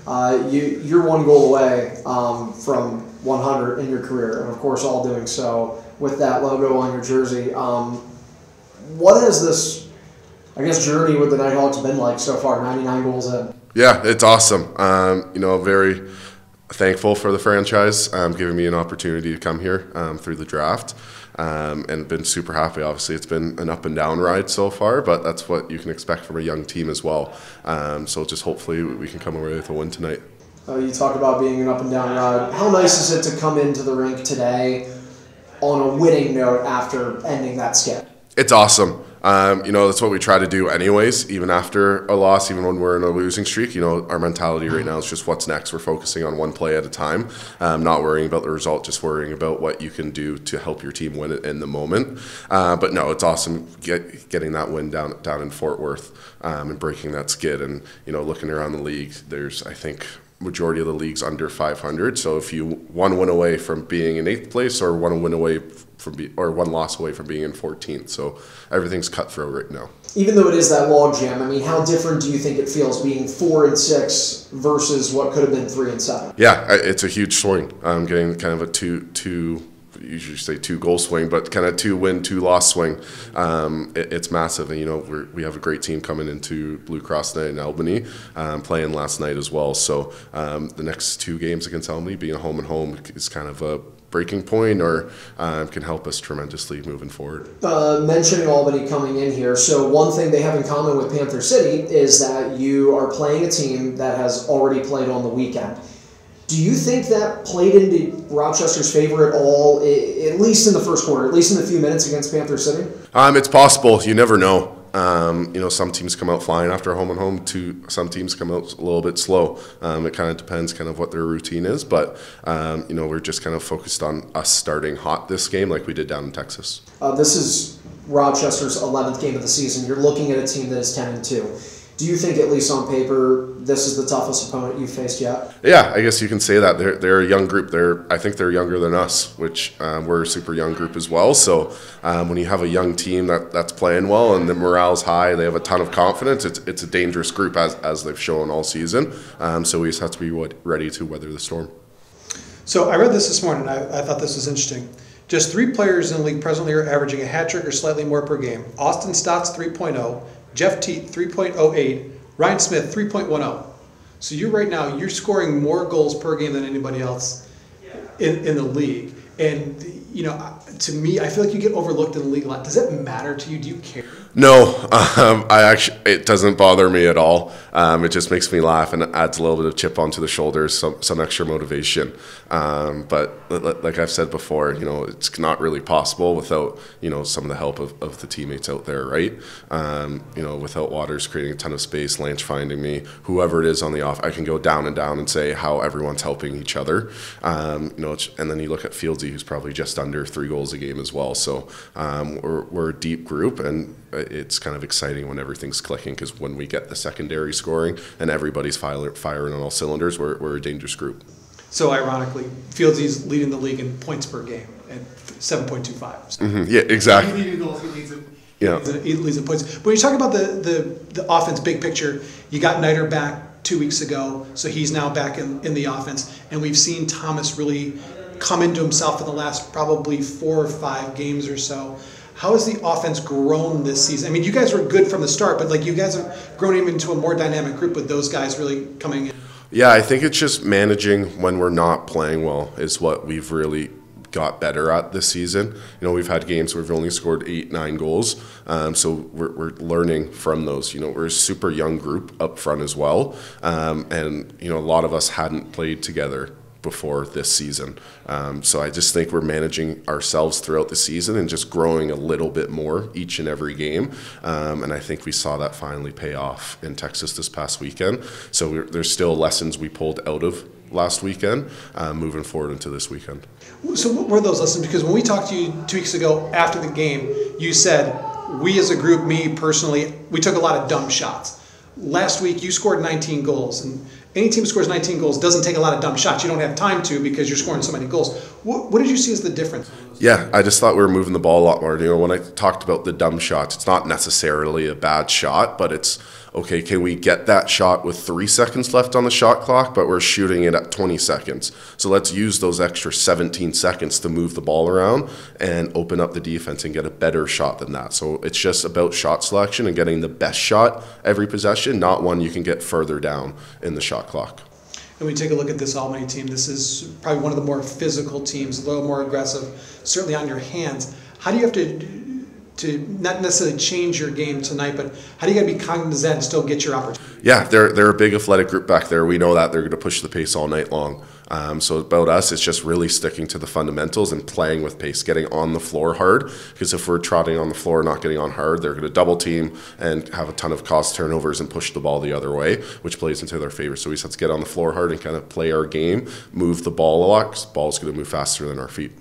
You're one goal away from 100 in your career, and of course, all doing so with that logo on your jersey. What has this, I guess, journey with the Knighthawks been like so far? 99 goals in. Yeah, it's awesome. Very thankful for the franchise giving me an opportunity to come here through the draft. And been super happy. Obviously, it's been an up and down ride so far, but that's what you can expect from a young team as well. So just hopefully we can come away with a win tonight. You talk about being an up and down ride. How nice is it to come into the rink today on a winning note after ending that skid? It's awesome. That's what we try to do anyways, even after a loss, even when we're in a losing streak. Our mentality right now is just what's next. We're focusing on one play at a time, not worrying about the result, just worrying about what you can do to help your team win it in the moment. But no, it's awesome getting that win down in Fort Worth and breaking that skid. And, looking around the league, there's, I think, majority of the league's under 500. So if you one win away from being in 8th place or one win away or one loss away from being in 14th. So everything's cutthroat right now. Even though it is that logjam, I mean, how different do you think it feels being 4-6 versus what could have been 3-7? Yeah, it's a huge swing. Getting kind of a two usually say 2-goal swing, but kind of 2-win, 2-loss swing. It's massive, and we have a great team coming into Blue Cross tonight in Albany, playing last night as well. So the next 2 games against Albany, being a home and home, is kind of a breaking point, or can help us tremendously moving forward. Mentioning Albany coming in here, so one thing they have in common with Panther City is that you are playing a team that has already played on the weekend. Do you think that played into Rochester's favor at all, at least in the first quarter, at least in the few minutes against Panther City? It's possible. You never know. Some teams come out flying after home and home. Some teams come out a little bit slow. It kind of depends kind of what their routine is. But, we're just kind of focused on us starting hot this game like we did down in Texas. This is Rochester's 11th game of the season. You're looking at a team that is 10-2. Do you think, at least on paper, this is the toughest opponent you've faced yet? Yeah, I guess you can say that. They're a young group. I think they're younger than us, which we're a super young group as well. So when you have a young team that's playing well and the morale's high, they have a ton of confidence, it's a dangerous group as they've shown all season. So we just have to be ready to weather the storm. So I read this morning. I thought this was interesting. Just 3 players in the league presently are averaging a hat trick or slightly more per game. Austin Stott's 3.0. Jeff Teat 3.08, Ryan Smith 3.10. So you're scoring more goals per game than anybody else in the league. And to me, I feel like you get overlooked in the league a lot. Does it matter to you? Do you care? No, it doesn't bother me at all. It just makes me laugh and adds a little bit of chip onto the shoulders, some extra motivation. But like I've said before, it's not really possible without some of the help of the teammates out there, right? Without Waters creating a ton of space, Lance finding me, whoever it is on the off, I can go down and say how everyone's helping each other. And then you look at Fieldsy, who's probably just under 3 goals a game as well. So we're a deep group, and it's kind of exciting when everything's clicking, because when we get the secondary scoring and everybody's firing on all cylinders, we're a dangerous group. So ironically, Fieldsy's leading the league in points per game at 7.25. So Yeah, exactly. He leads in points. But when you talk about the offense, big picture, you got Knighter back 2 weeks ago, so he's now back in the offense. And we've seen Thomas really come into himself in the last probably 4 or 5 games or so. How has the offense grown this season? I mean, you guys were good from the start, but you guys have grown even into a more dynamic group with those guys really coming in. Yeah, I think it's just managing when we're not playing well is what we've really got better at this season. We've had games where we've only scored 8-9 goals, so we're learning from those. We're a super young group up front as well, and a lot of us hadn't played together before this season. So I just think we're managing ourselves throughout the season and just growing a little bit more each and every game. And I think we saw that finally pay off in Texas this past weekend. So there's still lessons we pulled out of last weekend, moving forward into this weekend. So what were those lessons? Because when we talked to you 2 weeks ago after the game, you said, we as a group, me personally, we took a lot of dumb shots. Last week, you scored 19 goals, and any team who scores 19 goals doesn't take a lot of dumb shots. You don't have time to, because you're scoring so many goals. What did you see as the difference? Yeah, I just thought we were moving the ball a lot more. When I talked about the dumb shots, it's not necessarily a bad shot, but it's okay, can we get that shot with 3 seconds left on the shot clock, but we're shooting it at 20 seconds. So let's use those extra 17 seconds to move the ball around and open up the defense and get a better shot than that. So it's just about shot selection and getting the best shot every possession, not one you can get further down in the shot clock. And we take a look at this Albany team. This is probably one of the more physical teams, a little more aggressive, certainly on your hands. How do you have to not necessarily change your game tonight, but how do you got to be cognizant of that and still get your opportunity? Yeah, they're a big athletic group back there. We know that they're going to push the pace all night long. So about us, it's just really sticking to the fundamentals and playing with pace, getting on the floor hard. Because if we're trotting on the floor, not getting on hard, they're going to double team and have a ton of cause turnovers and push the ball the other way, which plays into their favor. So we just have to get on the floor hard and kind of play our game, move the ball a lot, because the ball's going to move faster than our feet.